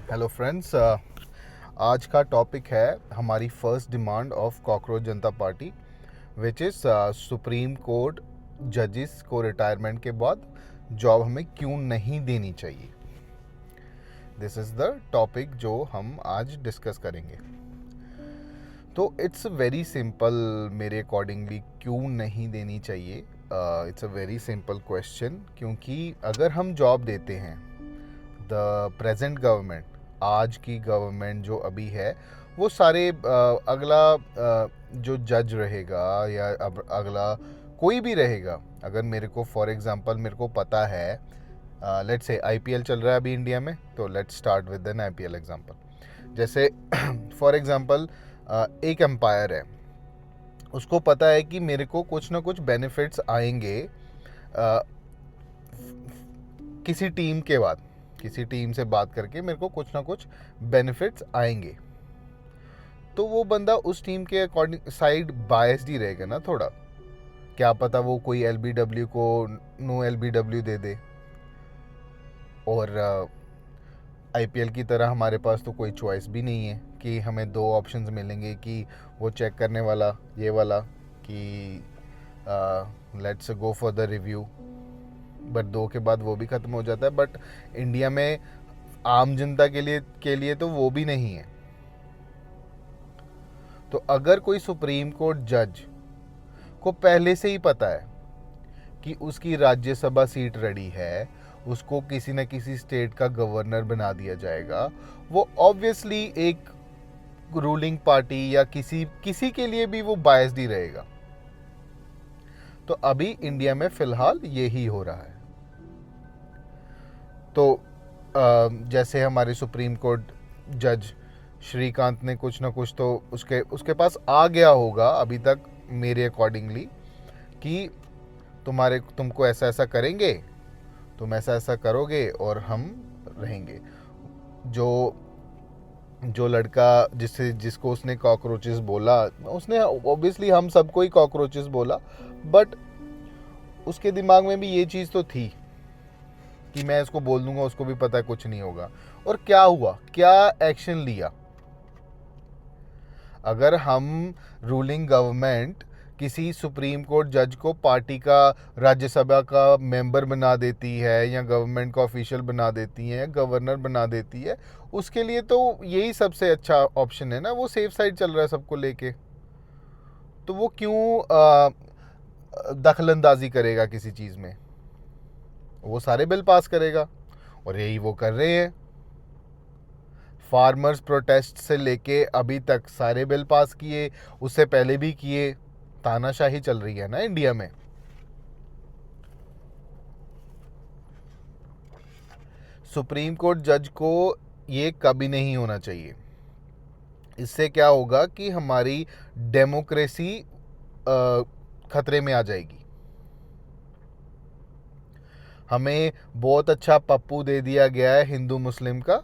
Hello friends, आज का topic है हमारी first demand of cockroach Janata party which is supreme court जजेस को रिटायरमेंट के बाद जॉब हमें क्यों नहीं देनी चाहिए। दिस इज़ द टॉपिक जो हम आज डिस्कस करेंगे। तो इट्स वेरी सिंपल, मेरे अकॉर्डिंगली क्यों नहीं देनी चाहिए। It's a very simple question, क्योंकि अगर हम जॉब देते हैं, द प्रेजेंट गवर्नमेंट, आज की गवर्नमेंट जो अभी है, वो सारे अगला जो जज रहेगा या अब अगला कोई भी रहेगा, अगर मेरे को फॉर एग्जांपल मेरे को पता है, लेट्स से आईपीएल चल रहा है अभी इंडिया में, तो let's start with N IPL example. जैसे फॉर एग्जांपल एक एम्पायर है, उसको पता है कि मेरे को कुछ ना कुछ बेनिफिट्स आएंगे किसी टीम के बाद, किसी टीम से बात करके मेरे को कुछ ना कुछ बेनिफिट्स आएंगे। तो वो बंदा उस टीम के अकॉर्डिंग साइड बायस्ड ही रहेगा ना थोड़ा। क्या पता वो कोई एलबीडब्ल्यू को नो एलबीडब्ल्यू दे दे, और आईपीएल की तरह हमारे पास तो कोई चॉइस भी नहीं है कि हमें दो ऑप्शंस मिलेंगे कि वो चेक करने वाला ये वाला कि let's go for the review, but दो के बाद वो भी ख़त्म हो जाता है। बट इंडिया में आम जनता के लिए तो वो भी नहीं है। तो अगर कोई सुप्रीम कोर्ट जज को पहले से ही पता है कि उसकी राज्यसभा सीट रेडी है, उसको किसी न किसी स्टेट का गवर्नर बना दिया जाएगा, वो ऑब्वियसली एक रूलिंग पार्टी या किसी के लिए भी वो बायस्ड ही रहेगा। तो अभी इंडिया में फिलहाल यही हो रहा है। तो जैसे हमारे सुप्रीम कोर्ट जज श्रीकांत ने कुछ ना कुछ तो उसके पास आ गया होगा अभी तक, मेरे अकॉर्डिंगली, कि तुमको ऐसा ऐसा करेंगे, तुम ऐसा ऐसा करोगे और हम रहेंगे। जो लड़का जिसको उसने कॉकरोचेस बोला, उसने ऑब्वियसली हम सबको ही कॉकरोचेस बोला, बट उसके दिमाग में भी ये चीज़ तो थी कि मैं इसको बोल दूंगा, उसको भी पता है कुछ नहीं होगा। और क्या हुआ, क्या एक्शन लिया? अगर हम रूलिंग गवर्नमेंट किसी सुप्रीम कोर्ट जज को पार्टी का राज्यसभा का मेंबर बना देती है या गवर्नमेंट का ऑफिशियल बना देती है या गवर्नर बना देती है, उसके लिए तो यही सबसे अच्छा ऑप्शन है ना। वो सेफ साइड चल रहा है सबको लेके, तो वो क्यों दखलंदाजी करेगा किसी चीज़ में? वो सारे बिल पास करेगा, और यही वो कर रहे हैं। फार्मर्स प्रोटेस्ट से लेके अभी तक सारे बिल पास किए, उससे पहले भी किए। तानाशाही चल रही है ना इंडिया में। सुप्रीम कोर्ट जज को ये कभी नहीं होना चाहिए। इससे क्या होगा कि हमारी डेमोक्रेसी खतरे में आ जाएगी। हमें बहुत अच्छा पप्पू दे दिया गया है हिंदू मुस्लिम का,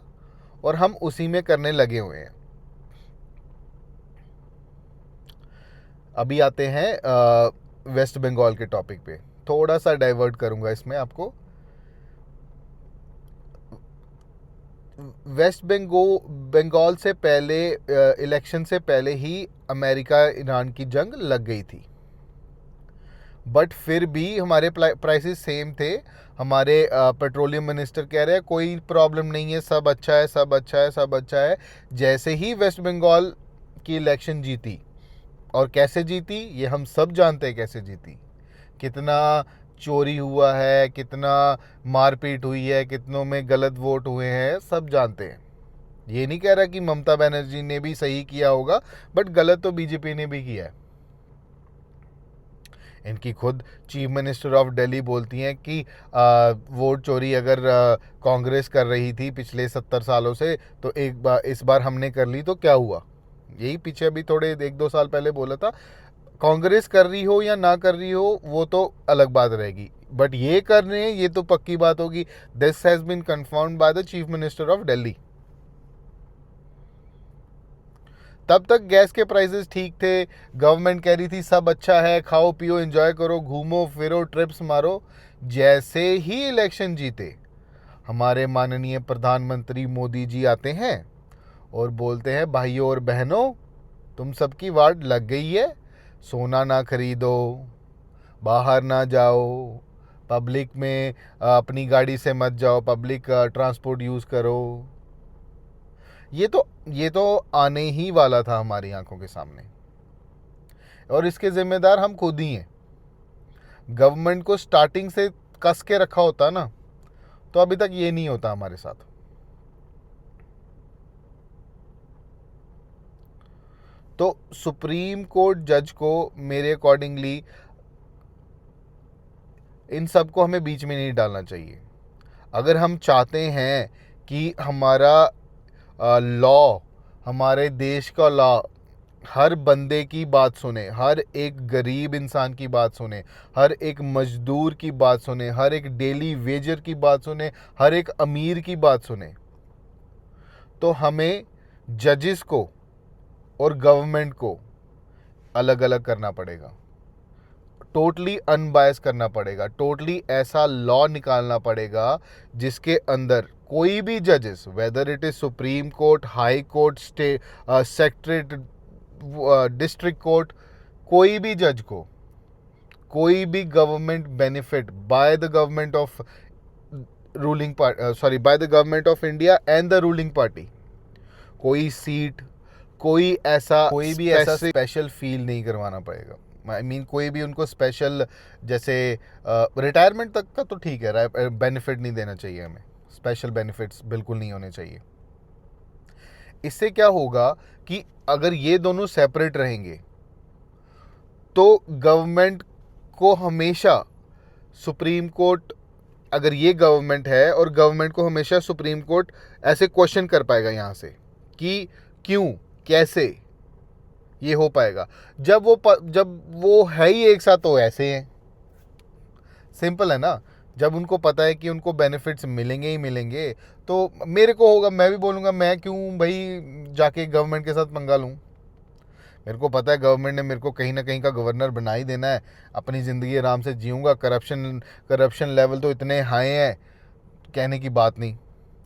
और हम उसी में करने लगे हुए हैं। अभी आते हैं वेस्ट बंगाल के टॉपिक पे, थोड़ा सा डाइवर्ट करूंगा इसमें आपको। वेस्ट बंगाल से पहले, इलेक्शन से पहले ही अमेरिका ईरान की जंग लग गई थी, बट फिर भी हमारे प्राइसेस सेम थे। हमारे पेट्रोलियम मिनिस्टर कह रहे हैं कोई प्रॉब्लम नहीं है, सब अच्छा है, सब अच्छा है, सब अच्छा है। जैसे ही वेस्ट बंगाल की इलेक्शन जीती, और कैसे जीती ये हम सब जानते हैं कैसे जीती। कितना चोरी हुआ है, कितना मारपीट हुई है, कितनों में गलत वोट हुए हैं, सब जानते हैं। ये नहीं कह रहा कि ममता बनर्जी ने भी सही किया होगा, बट गलत तो बीजेपी ने भी किया है। इनकी खुद चीफ मिनिस्टर ऑफ दिल्ली बोलती हैं कि वोट चोरी अगर कांग्रेस कर रही थी पिछले 70 सालों से, तो इस बार हमने कर ली तो क्या हुआ। यही पीछे अभी थोड़े 1-2 साल पहले बोला था। कांग्रेस कर रही हो या ना कर रही हो वो तो अलग बात रहेगी, बट ये कर रहे हैं ये तो पक्की बात होगी। This has been confirmed by the chief minister of Delhi. तब तक गैस के प्राइसेस ठीक थे, गवर्नमेंट कह रही थी सब अच्छा है, खाओ पियो एंजॉय करो, घूमो फिरो, ट्रिप्स मारो। जैसे ही इलेक्शन जीते, हमारे माननीय प्रधानमंत्री मोदी जी आते हैं और बोलते हैं, भाइयों और बहनों, तुम सबकी वाट लग गई है, सोना ना खरीदो, बाहर ना जाओ, पब्लिक में अपनी गाड़ी से मत जाओ, पब्लिक ट्रांसपोर्ट यूज़ करो। ये तो आने ही वाला था हमारी आंखों के सामने, और इसके जिम्मेदार हम खुद ही हैं। गवर्नमेंट को स्टार्टिंग से कस के रखा होता ना, तो अभी तक ये नहीं होता हमारे साथ। तो सुप्रीम कोर्ट जज को मेरे अकॉर्डिंगली इन सब को हमें बीच में नहीं डालना चाहिए। अगर हम चाहते हैं कि हमारा लॉ, हमारे देश का लॉ हर बंदे की बात सुने, हर एक गरीब इंसान की बात सुने, हर एक मजदूर की बात सुने, हर एक डेली वेजर की बात सुने, हर एक अमीर की बात सुने, तो हमें जजेस को और गवर्नमेंट को अलग अलग करना पड़ेगा, टोटली अनबायस करना पड़ेगा, टोटली ऐसा लॉ निकालना पड़ेगा जिसके अंदर कोई भी जजेस, whether it is supreme court, high court, state secretariat, district court, कोई भी जज को कोई भी government benefit by the government of ruling party, by the government of India and the ruling party, कोई सीट, कोई भी ऐसा स्पेशल फील नहीं करवाना पड़ेगा। आई मीन कोई भी उनको स्पेशल, जैसे रिटायरमेंट तक का तो ठीक है, बेनिफिट नहीं देना चाहिए हमें, स्पेशल बेनिफिट्स बिल्कुल नहीं होने चाहिए। इससे क्या होगा कि अगर ये दोनों सेपरेट रहेंगे तो गवर्नमेंट को हमेशा सुप्रीम कोर्ट, अगर ये गवर्नमेंट है और गवर्नमेंट को हमेशा सुप्रीम कोर्ट ऐसे क्वेश्चन कर पाएगा यहाँ से कि क्यों, कैसे ये हो पाएगा, जब वो है ही एक साथ तो ऐसे हैं। सिंपल है ना। जब उनको पता है कि उनको बेनिफिट्स मिलेंगे ही मिलेंगे, तो मेरे को होगा, मैं भी बोलूँगा, मैं क्यों भाई जाके गवर्नमेंट के साथ पंगा लूँ। मेरे को पता है गवर्नमेंट ने मेरे को कहीं ना कहीं का गवर्नर बना ही देना है, अपनी ज़िंदगी आराम से जीऊँगा। करप्शन लेवल तो इतने हाई हैं, कहने की बात नहीं।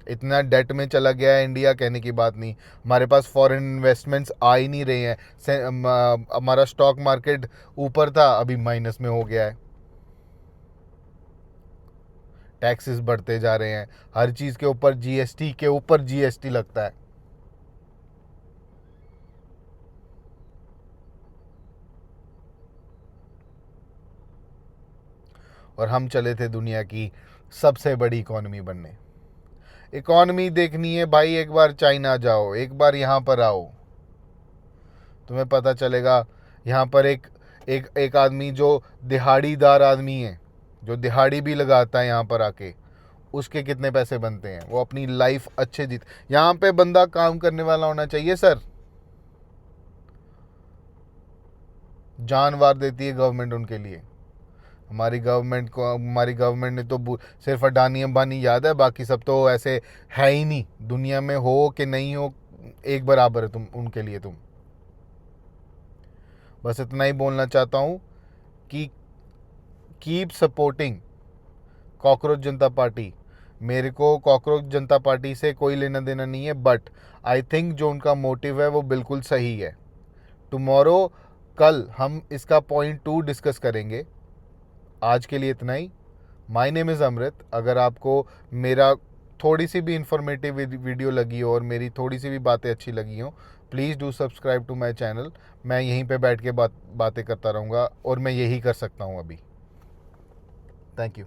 इतना डेट में चला गया है इंडिया, कहने की बात नहीं। हमारे पास फॉरेन इन्वेस्टमेंट्स आ ही नहीं रहे हैं। हमारा स्टॉक मार्केट ऊपर था, अभी माइनस में हो गया है। टैक्सेस बढ़ते जा रहे हैं, हर चीज़ के ऊपर जीएसटी के ऊपर जीएसटी लगता है। और हम चले थे दुनिया की सबसे बड़ी इकॉनमी बनने। इकॉनमी देखनी है भाई, एक बार चाइना जाओ, एक बार यहाँ पर आओ, तुम्हें पता चलेगा। यहाँ पर एक आदमी जो दिहाड़ीदार आदमी है, जो दिहाड़ी भी लगाता है यहाँ पर आके, उसके कितने पैसे बनते हैं, वो अपनी लाइफ अच्छे जीत। यहाँ पे बंदा काम करने वाला होना चाहिए सर। जान वार देती है गवर्नमेंट उनके लिए। हमारी गवर्नमेंट ने तो सिर्फ अडानी अंबानी याद है, बाकी सब तो ऐसे है ही नहीं। दुनिया में हो कि नहीं हो, एक बराबर है तुम उनके लिए। तुम बस इतना ही बोलना चाहता हूँ कि कीप सपोर्टिंग कॉकरोच जनता पार्टी। मेरे को कॉकरोच जनता पार्टी से कोई लेना देना नहीं है, बट आई थिंक जो उनका मोटिव है वो बिल्कुल सही है। टुमारो, कल हम इसका पॉइंट 2 डिस्कस करेंगे। आज के लिए इतना ही। माय नेम इज़ अमृत। अगर आपको मेरा थोड़ी सी भी इंफॉर्मेटिव वीडियो लगी हो और मेरी थोड़ी सी भी बातें अच्छी लगी हो, please do subscribe to my channel. मैं यहीं पे बैठ के बातें करता रहूँगा, और मैं यही कर सकता हूँ अभी। Thank you.